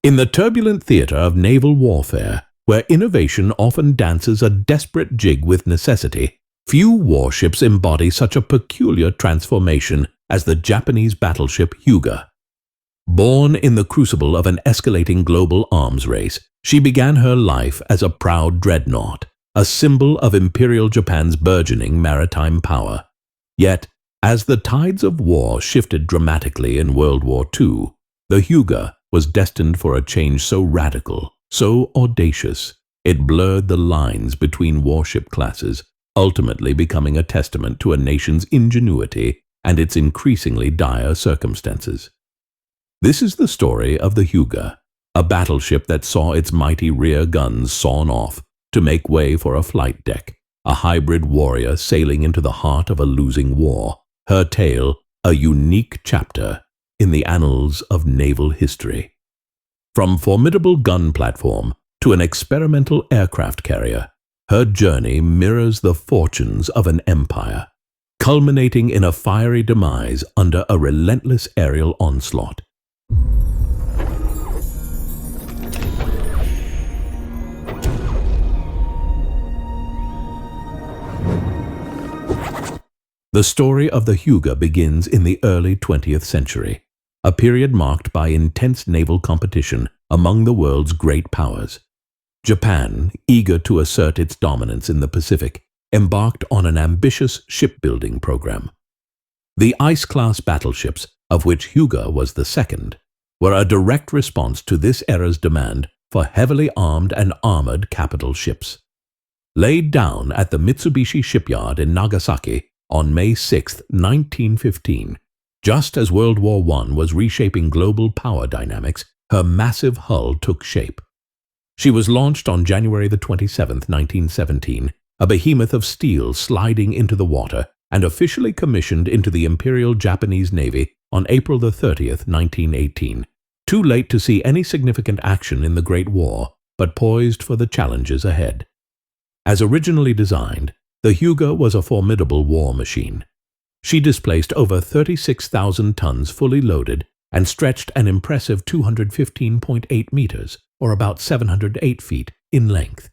In the turbulent theater of naval warfare, where innovation often dances a desperate jig with necessity, few warships embody such a peculiar transformation as the Japanese battleship Hyūga. Born in the crucible of an escalating global arms race, she began her life as a proud dreadnought, a symbol of Imperial Japan's burgeoning maritime power. Yet, as the tides of war shifted dramatically in World War II, the Hyūga was destined for a change so radical, so audacious, it blurred the lines between warship classes, ultimately becoming a testament to a nation's ingenuity and its increasingly dire circumstances. This is the story of the Hyūga, a battleship that saw its mighty rear guns sawn off to make way for a flight deck, a hybrid warrior sailing into the heart of a losing war, her tale a unique chapter in the annals of naval history. From formidable gun platform to an experimental aircraft carrier, her journey mirrors the fortunes of an empire, culminating in a fiery demise under a relentless aerial onslaught. The story of the Hyūga begins in the early 20th century, a period marked by intense naval competition among the world's great powers. Japan, eager to assert its dominance in the Pacific, embarked on an ambitious shipbuilding program. The ice-class battleships, of which Hyūga was the second, were a direct response to this era's demand for heavily armed and armored capital ships. Laid down at the Mitsubishi shipyard in Nagasaki on May 6, 1915, just as World War I was reshaping global power dynamics, her massive hull took shape. She was launched on January 27, 1917, a behemoth of steel sliding into the water, and officially commissioned into the Imperial Japanese Navy on April 30, 1918. Too late to see any significant action in the Great War, but poised for the challenges ahead. As originally designed, the Hyūga was a formidable war machine. She displaced over 36,000 tons fully loaded and stretched an impressive 215.8 meters, or about 708 feet, in length.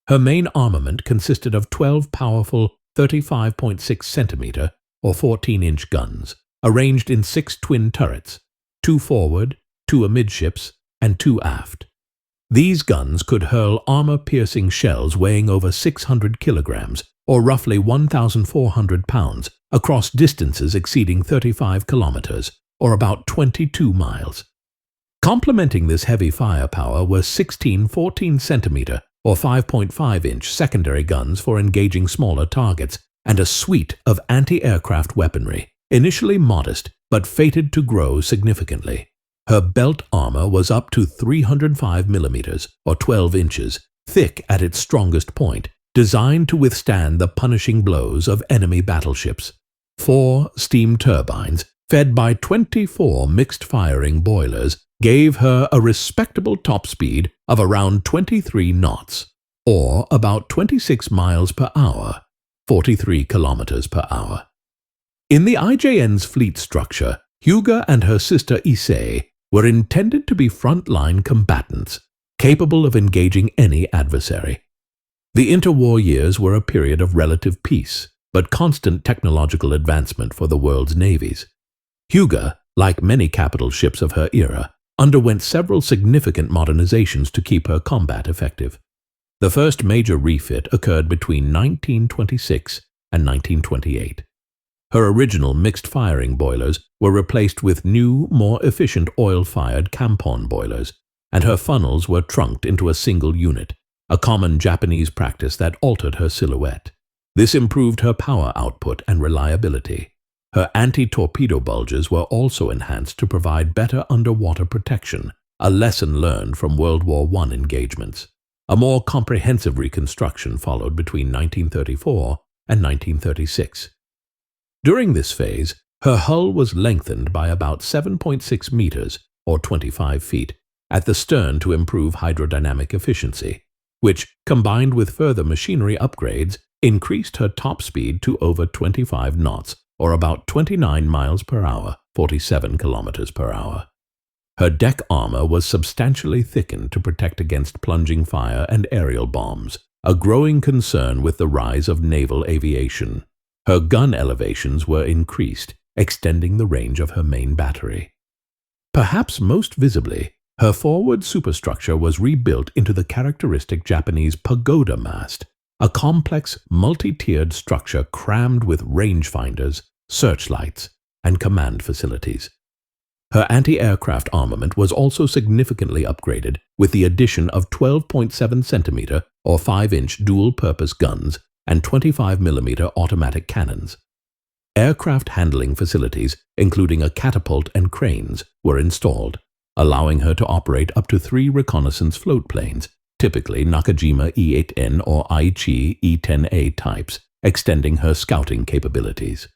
Her main armament consisted of 12 powerful 35.6 centimeter, or 14-inch guns, arranged in 6 twin turrets, 2 forward, 2 amidships, and 2 aft. These guns could hurl armor-piercing shells weighing over 600 kilograms, or roughly 1,400 pounds, across distances exceeding 35 kilometers, or about 22 miles. Complementing this heavy firepower were 16 14-centimeter, or 5.5-inch secondary guns for engaging smaller targets, and a suite of anti-aircraft weaponry, initially modest but fated to grow significantly. Her belt armor was up to 305 millimeters, or 12 inches, thick at its strongest point, designed to withstand the punishing blows of enemy battleships. 4 steam turbines, fed by 24 mixed-firing boilers, gave her a respectable top speed of around 23 knots, or about 26 miles per hour, 43 kilometers per hour. In the IJN's fleet structure, Hyūga and her sister Issei were intended to be front-line combatants, capable of engaging any adversary. The interwar years were a period of relative peace, but constant technological advancement for the world's navies. Hyūga, like many capital ships of her era, underwent several significant modernizations to keep her combat effective. The first major refit occurred between 1926 and 1928. Her original mixed-firing boilers were replaced with new, more efficient oil-fired Kampon boilers, and her funnels were trunked into a single unit, a common Japanese practice that altered her silhouette. This improved her power output and reliability. Her anti-torpedo bulges were also enhanced to provide better underwater protection, a lesson learned from World War I engagements. A more comprehensive reconstruction followed between 1934 and 1936. During this phase, her hull was lengthened by about 7.6 meters, or 25 feet, at the stern to improve hydrodynamic efficiency, which, combined with further machinery upgrades, increased her top speed to over 25 knots, or about 29 miles per hour, 47 kilometers per hour. Her deck armor was substantially thickened to protect against plunging fire and aerial bombs, a growing concern with the rise of naval aviation. Her gun elevations were increased, extending the range of her main battery. Perhaps most visibly, her forward superstructure was rebuilt into the characteristic Japanese pagoda mast, a complex, multi-tiered structure crammed with rangefinders, searchlights, and command facilities. Her anti-aircraft armament was also significantly upgraded with the addition of 12.7 centimeter or 5-inch dual-purpose guns and 25mm automatic cannons. Aircraft handling facilities, including a catapult and cranes, were installed, allowing her to operate up to 3 reconnaissance float planes, typically Nakajima E-8N or Aichi E-10A types, extending her scouting capabilities.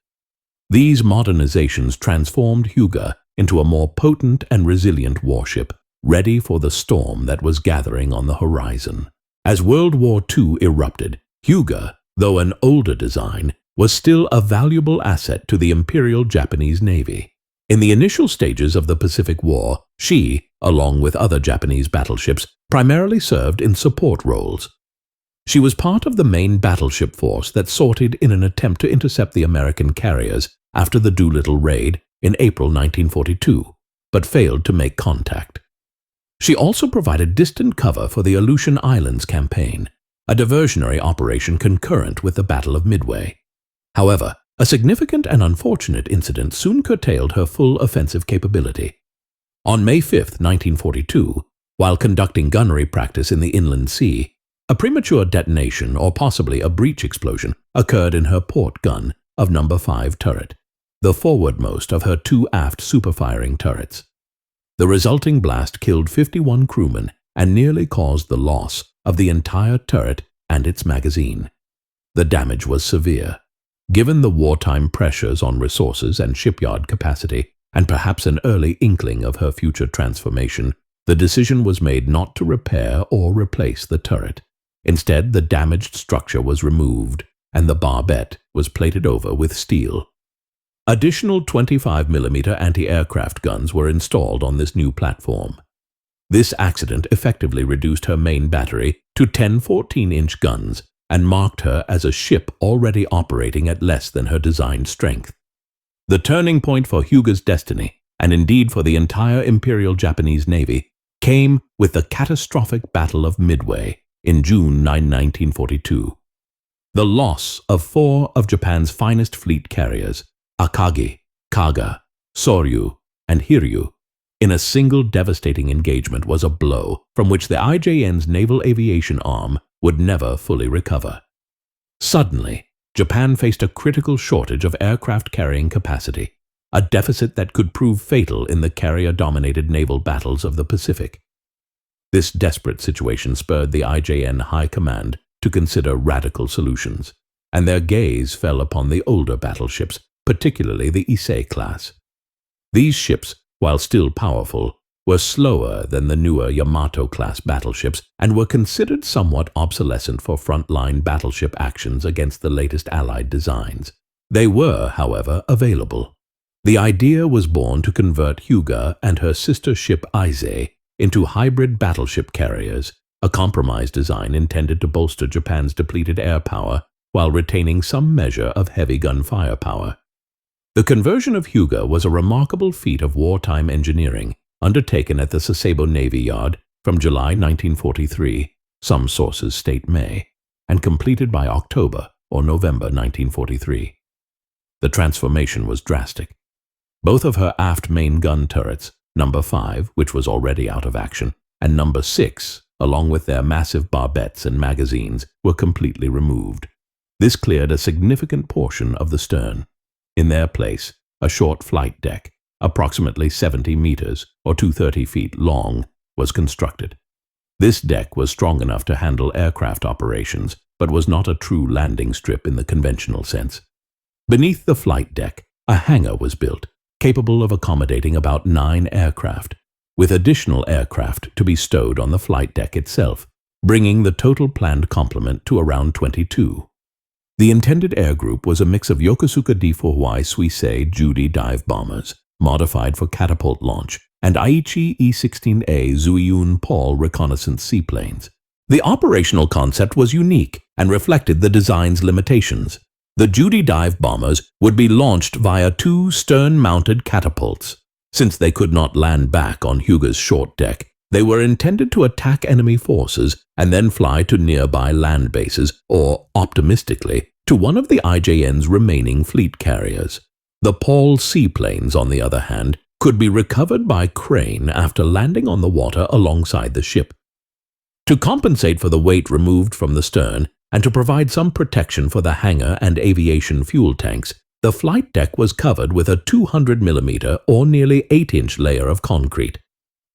These modernizations transformed Hyūga into a more potent and resilient warship, ready for the storm that was gathering on the horizon. As World War II erupted, Hyūga, though an older design, was still a valuable asset to the Imperial Japanese Navy. In the initial stages of the Pacific War, she, along with other Japanese battleships, primarily served in support roles. She was part of the main battleship force that sortied in an attempt to intercept the American carriers after the Doolittle raid in April 1942, but failed to make contact. She also provided distant cover for the Aleutian Islands campaign, a diversionary operation concurrent with the Battle of Midway. However, a significant and unfortunate incident soon curtailed her full offensive capability. On May 5, 1942, while conducting gunnery practice in the inland sea, a premature detonation or possibly a breech explosion occurred in her port gun of No. 5 turret, the forwardmost of her 2 aft superfiring turrets. The resulting blast killed 51 crewmen and nearly caused the loss of the entire turret and its magazine. The damage was severe. Given the wartime pressures on resources and shipyard capacity, and perhaps an early inkling of her future transformation, the decision was made not to repair or replace the turret. Instead, the damaged structure was removed, and the barbette was plated over with steel. Additional 25mm anti-aircraft guns were installed on this new platform. This accident effectively reduced her main battery to 10 14-inch guns and marked her as a ship already operating at less than her designed strength. The turning point for Hyūga's destiny, and indeed for the entire Imperial Japanese Navy, came with the catastrophic Battle of Midway in June 1942. The loss of 4 of Japan's finest fleet carriers, Akagi, Kaga, Soryu, and Hiryu, in a single devastating engagement was a blow from which the IJN's naval aviation arm would never fully recover. Suddenly, Japan faced a critical shortage of aircraft carrying capacity, a deficit that could prove fatal in the carrier-dominated naval battles of the Pacific. This desperate situation spurred the IJN High Command to consider radical solutions, and their gaze fell upon the older battleships, particularly the Issei class. These ships, while still powerful, were slower than the newer Yamato-class battleships and were considered somewhat obsolescent for frontline battleship actions against the latest Allied designs. They were, however, available. The idea was born to convert Hyūga and her sister ship Ise into hybrid battleship carriers, a compromise design intended to bolster Japan's depleted air power while retaining some measure of heavy gun firepower. The conversion of Hyūga was a remarkable feat of wartime engineering, undertaken at the Sasebo Navy Yard from July 1943, some sources state May, and completed by October or November 1943. The transformation was drastic. Both of her aft main gun turrets, No. 5, which was already out of action, and No. 6, along with their massive barbettes and magazines, were completely removed. This cleared a significant portion of the stern. In their place, a short flight deck, approximately 70 meters or 230 feet long, was constructed. This deck was strong enough to handle aircraft operations, but was not a true landing strip in the conventional sense. Beneath the flight deck, a hangar was built, capable of accommodating about 9 aircraft, with additional aircraft to be stowed on the flight deck itself, bringing the total planned complement to around 22. The intended air group was a mix of Yokosuka D4Y Suisei Judy dive bombers, modified for catapult launch, and Aichi E-16A Zuiyun Paul reconnaissance seaplanes. The operational concept was unique and reflected the design's limitations. The Judy dive bombers would be launched via two stern-mounted catapults. Since they could not land back on Hyūga's short deck, they were intended to attack enemy forces and then fly to nearby land bases or, optimistically, to one of the IJN's remaining fleet carriers. The Paul seaplanes, on the other hand, could be recovered by crane after landing on the water alongside the ship. To compensate for the weight removed from the stern and to provide some protection for the hangar and aviation fuel tanks, the flight deck was covered with a 200mm or nearly 8-inch layer of concrete.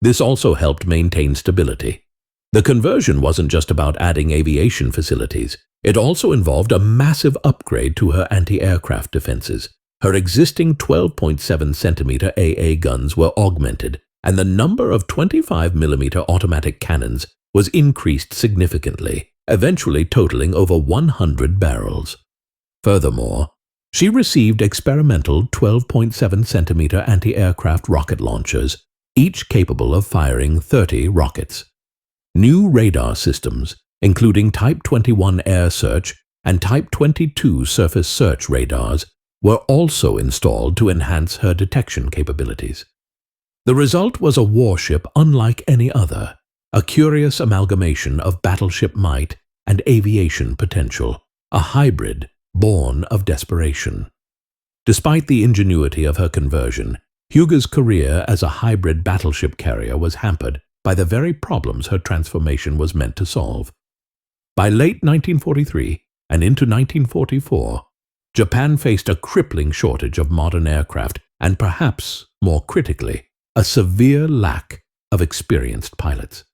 This also helped maintain stability. The conversion wasn't just about adding aviation facilities. It also involved a massive upgrade to her anti-aircraft defenses. Her existing 12.7cm AA guns were augmented, and the number of 25mm automatic cannons was increased significantly, eventually totaling over 100 barrels. Furthermore, she received experimental 12.7cm anti-aircraft rocket launchers, each capable of firing 30 rockets. New radar systems, including Type 21 air search and Type 22 surface search radars, were also installed to enhance her detection capabilities. The result was a warship unlike any other, a curious amalgamation of battleship might and aviation potential, a hybrid born of desperation. Despite the ingenuity of her conversion, Hyūga's career as a hybrid battleship carrier was hampered by the very problems her transformation was meant to solve. By late 1943 and into 1944, Japan faced a crippling shortage of modern aircraft and, perhaps more critically, a severe lack of experienced pilots.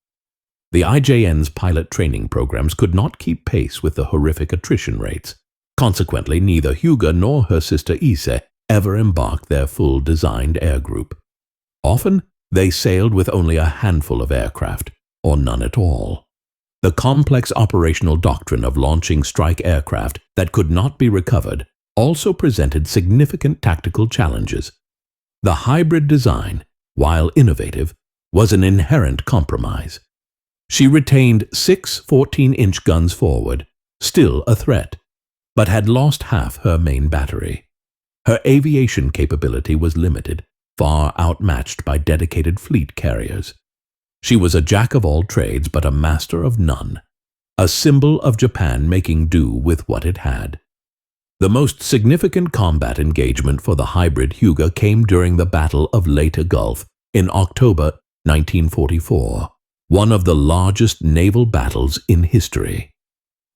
The IJN's pilot training programs could not keep pace with the horrific attrition rates. Consequently, neither Hyūga nor her sister Ise ever embarked their full designed air group. Often, they sailed with only a handful of aircraft, or none at all. The complex operational doctrine of launching strike aircraft that could not be recovered also presented significant tactical challenges. The hybrid design, while innovative, was an inherent compromise. She retained 6 14-inch guns forward, still a threat, but had lost half her main battery. Her aviation capability was limited, far outmatched by dedicated fleet carriers. She was a jack of all trades but a master of none, a symbol of Japan making do with what it had. The most significant combat engagement for the hybrid Hyūga came during the Battle of Leyte Gulf in October 1944, one of the largest naval battles in history.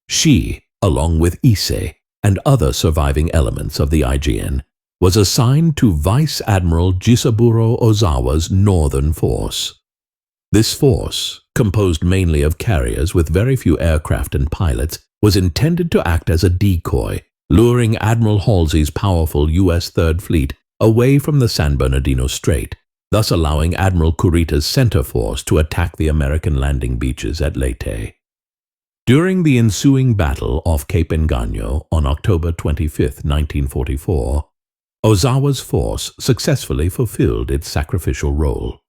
She, along with Ise and other surviving elements of the IJN, was assigned to Vice Admiral Jisaburo Ozawa's Northern Force. This force, composed mainly of carriers with very few aircraft and pilots, was intended to act as a decoy, luring Admiral Halsey's powerful U.S. Third Fleet away from the San Bernardino Strait, thus allowing Admiral Kurita's center force to attack the American landing beaches at Leyte. During the ensuing battle off Cape Engano on October 25, 1944, Ozawa's force successfully fulfilled its sacrificial role.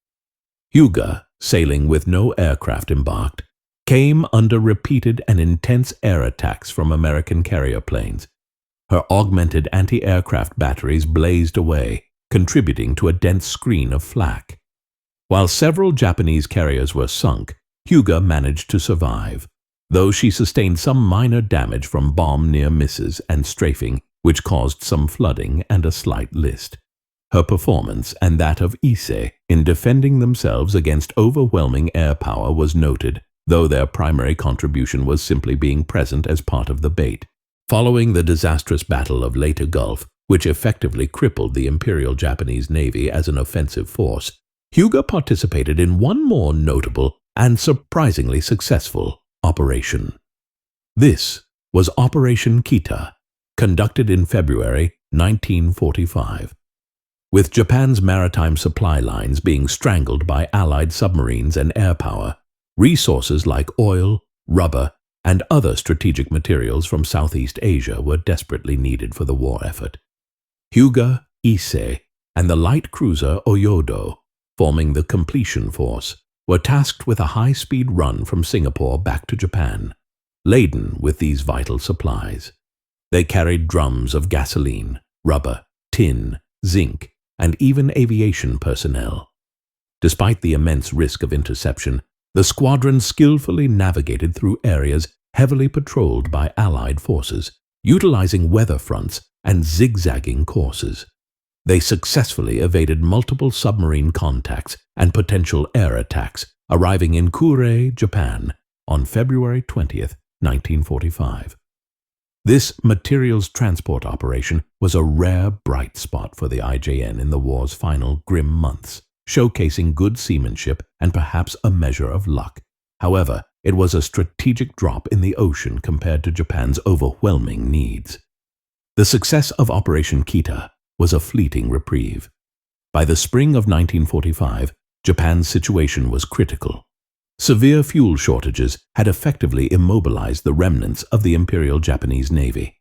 Hyūga, sailing with no aircraft embarked, came under repeated and intense air attacks from American carrier planes. Her augmented anti-aircraft batteries blazed away, contributing to a dense screen of flak. While several Japanese carriers were sunk, Hyūga managed to survive, though she sustained some minor damage from bomb near misses and strafing, which caused some flooding and a slight list. Her performance and that of Ise in defending themselves against overwhelming air power was noted, though their primary contribution was simply being present as part of the bait. Following the disastrous Battle of Leyte Gulf, which effectively crippled the Imperial Japanese Navy as an offensive force, Hyūga participated in one more notable and surprisingly successful operation. This was Operation Kita, conducted in February 1945. With Japan's maritime supply lines being strangled by Allied submarines and air power, resources like oil, rubber, and other strategic materials from Southeast Asia were desperately needed for the war effort. Hyūga, Ise, and the light cruiser Oyodo forming the Completion Force, were tasked with a high-speed run from Singapore back to Japan, laden with these vital supplies. They carried drums of gasoline, rubber, tin, zinc, and even aviation personnel. Despite the immense risk of interception, the squadron skillfully navigated through areas heavily patrolled by Allied forces, utilizing weather fronts and zigzagging courses. They successfully evaded multiple submarine contacts and potential air attacks, arriving in Kure, Japan, on February 20th, 1945. This materials transport operation was a rare bright spot for the IJN in the war's final grim months, showcasing good seamanship and perhaps a measure of luck. However, it was a strategic drop in the ocean compared to Japan's overwhelming needs. The success of Operation Kita was a fleeting reprieve. By the spring of 1945, Japan's situation was critical. Severe fuel shortages had effectively immobilized the remnants of the Imperial Japanese Navy.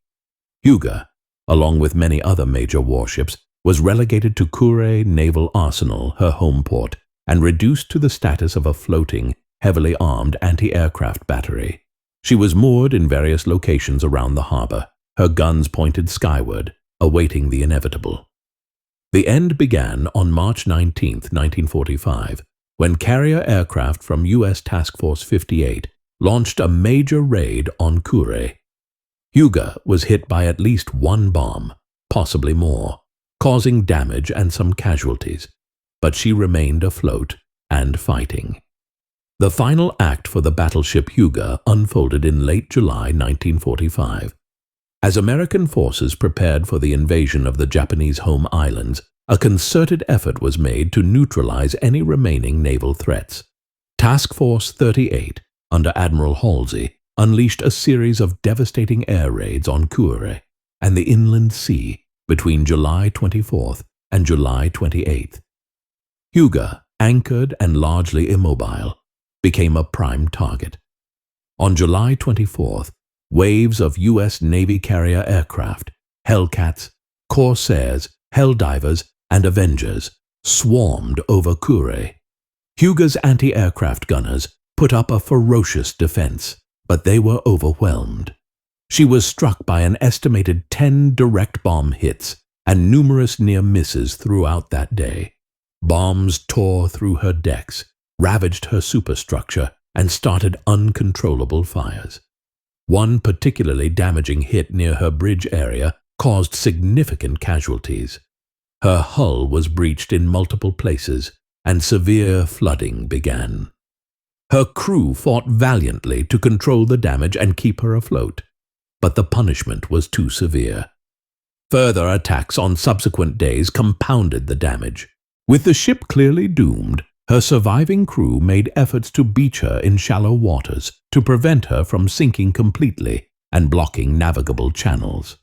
Hyūga, along with many other major warships, was relegated to Kure Naval Arsenal, her home port, and reduced to the status of a floating, heavily armed anti-aircraft battery. She was moored in various locations around the harbor, her guns pointed skyward, awaiting the inevitable. The end began on March 19, 1945, when carrier aircraft from U.S. Task Force 58 launched a major raid on Kure. Hyūga was hit by at least one bomb, possibly more, causing damage and some casualties, but she remained afloat and fighting. The final act for the battleship Hyūga unfolded in late July 1945. As American forces prepared for the invasion of the Japanese home islands, a concerted effort was made to neutralize any remaining naval threats. Task Force 38, under Admiral Halsey, unleashed a series of devastating air raids on Kure and the inland sea between July 24th and July 28th. Hyūga, anchored and largely immobile, became a prime target. On July 24th, waves of U.S. Navy carrier aircraft, Hellcats, Corsairs, Helldivers, and Avengers swarmed over Kure. Hyūga's anti-aircraft gunners put up a ferocious defense, but they were overwhelmed. She was struck by an estimated 10 direct bomb hits and numerous near misses throughout that day. Bombs tore through her decks, ravaged her superstructure, and started uncontrollable fires. One particularly damaging hit near her bridge area caused significant casualties. Her hull was breached in multiple places, and severe flooding began. Her crew fought valiantly to control the damage and keep her afloat, but the punishment was too severe. Further attacks on subsequent days compounded the damage. With the ship clearly doomed, her surviving crew made efforts to beach her in shallow waters to prevent her from sinking completely and blocking navigable channels.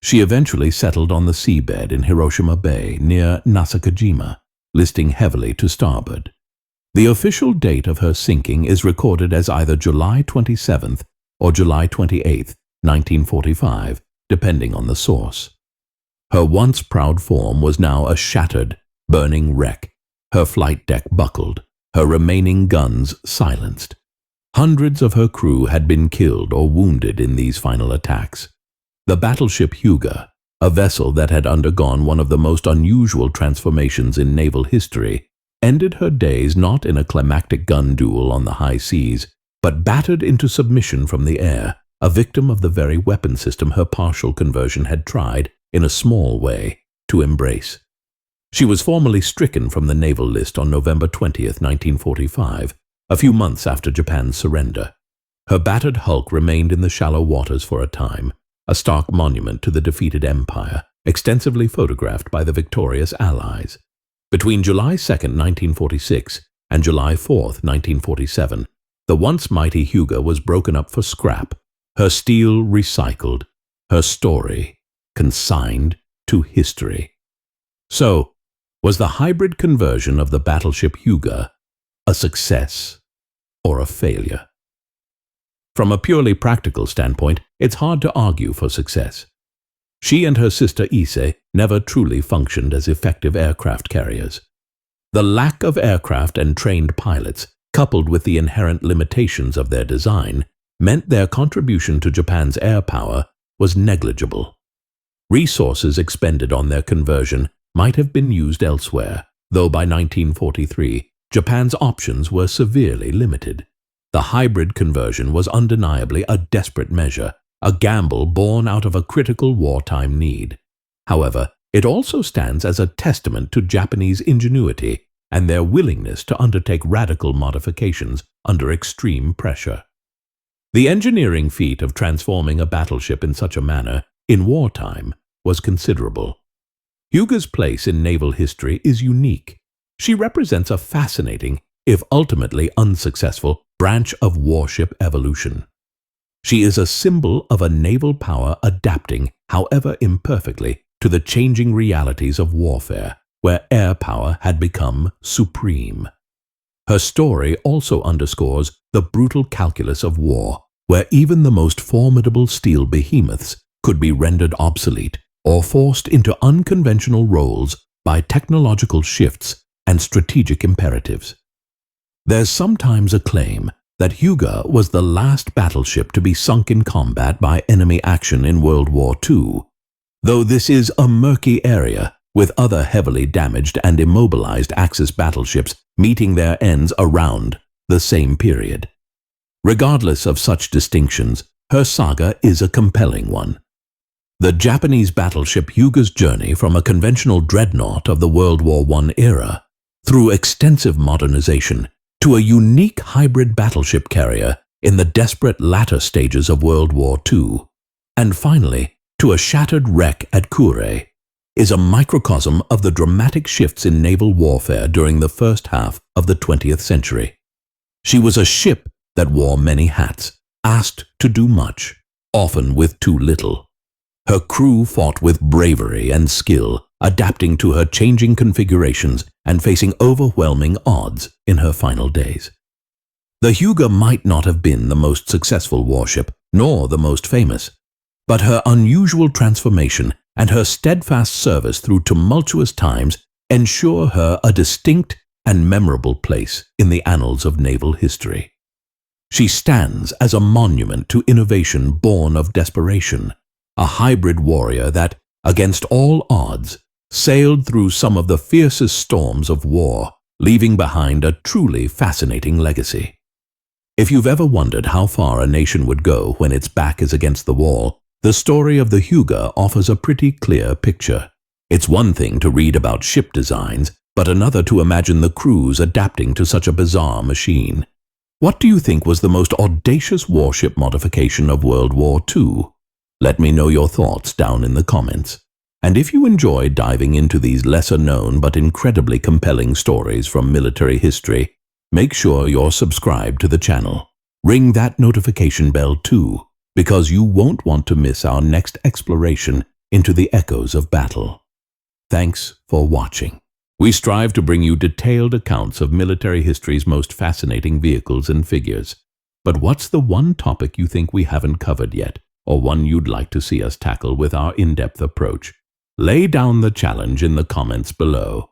She eventually settled on the seabed in Hiroshima Bay near Nasakajima, listing heavily to starboard. The official date of her sinking is recorded as either July 27th or July 28th, 1945, depending on the source. Her once proud form was now a shattered, burning wreck, her flight deck buckled, her remaining guns silenced. Hundreds of her crew had been killed or wounded in these final attacks. The battleship Hyūga, a vessel that had undergone one of the most unusual transformations in naval history, ended her days not in a climactic gun duel on the high seas, but battered into submission from the air, a victim of the very weapon system her partial conversion had tried, in a small way, to embrace. She was formally stricken from the naval list on November 20th, 1945, a few months after Japan's surrender. Her battered hulk remained in the shallow waters for a time, a stark monument to the defeated empire, extensively photographed by the victorious Allies. Between July 2nd, 1946 and July 4th, 1947, the once mighty Hyūga was broken up for scrap, her steel recycled, her story consigned to history. So, was the hybrid conversion of the battleship Hyūga a success or a failure? From a purely practical standpoint, it's hard to argue for success. She and her sister Ise never truly functioned as effective aircraft carriers. The lack of aircraft and trained pilots, coupled with the inherent limitations of their design, meant their contribution to Japan's air power was negligible. Resources expended on their conversion might have been used elsewhere, though by 1943, Japan's options were severely limited. The hybrid conversion was undeniably a desperate measure, a gamble born out of a critical wartime need. However, it also stands as a testament to Japanese ingenuity and their willingness to undertake radical modifications under extreme pressure. The engineering feat of transforming a battleship in such a manner, in wartime, was considerable. Hyūga's place in naval history is unique. She represents a fascinating, if ultimately unsuccessful, branch of warship evolution. She is a symbol of a naval power adapting, however imperfectly, to the changing realities of warfare, where air power had become supreme. Her story also underscores the brutal calculus of war, where even the most formidable steel behemoths could be rendered obsolete or forced into unconventional roles by technological shifts and strategic imperatives. There's sometimes a claim that Hyūga was the last battleship to be sunk in combat by enemy action in World War II, though this is a murky area, with other heavily damaged and immobilized Axis battleships meeting their ends around the same period. Regardless of such distinctions, her saga is a compelling one. The Japanese battleship Hyūga's journey from a conventional dreadnought of the World War I era, through extensive modernization, to a unique hybrid battleship carrier in the desperate latter stages of World War II, and finally to a shattered wreck at Kure, is a microcosm of the dramatic shifts in naval warfare during the first half of the 20th century. She was a ship that wore many hats, asked to do much, often with too little. Her crew fought with bravery and skill, adapting to her changing configurations and facing overwhelming odds in her final days. The Hyūga might not have been the most successful warship, nor the most famous, but her unusual transformation and her steadfast service through tumultuous times ensure her a distinct and memorable place in the annals of naval history. She stands as a monument to innovation born of desperation, a hybrid warrior that, against all odds, sailed through some of the fiercest storms of war, leaving behind a truly fascinating legacy. If you've ever wondered how far a nation would go when its back is against the wall, the story of the Hyūga offers a pretty clear picture. It's one thing to read about ship designs, but another to imagine the crews adapting to such a bizarre machine. What do you think was the most audacious warship modification of World War II? Let me know your thoughts down in the comments. And if you enjoy diving into these lesser-known but incredibly compelling stories from military history, make sure you're subscribed to the channel. Ring that notification bell too, because you won't want to miss our next exploration into the echoes of battle. Thanks for watching. We strive to bring you detailed accounts of military history's most fascinating vehicles and figures. But what's the one topic you think we haven't covered yet, or one you'd like to see us tackle with our in-depth approach? Lay down the challenge in the comments below.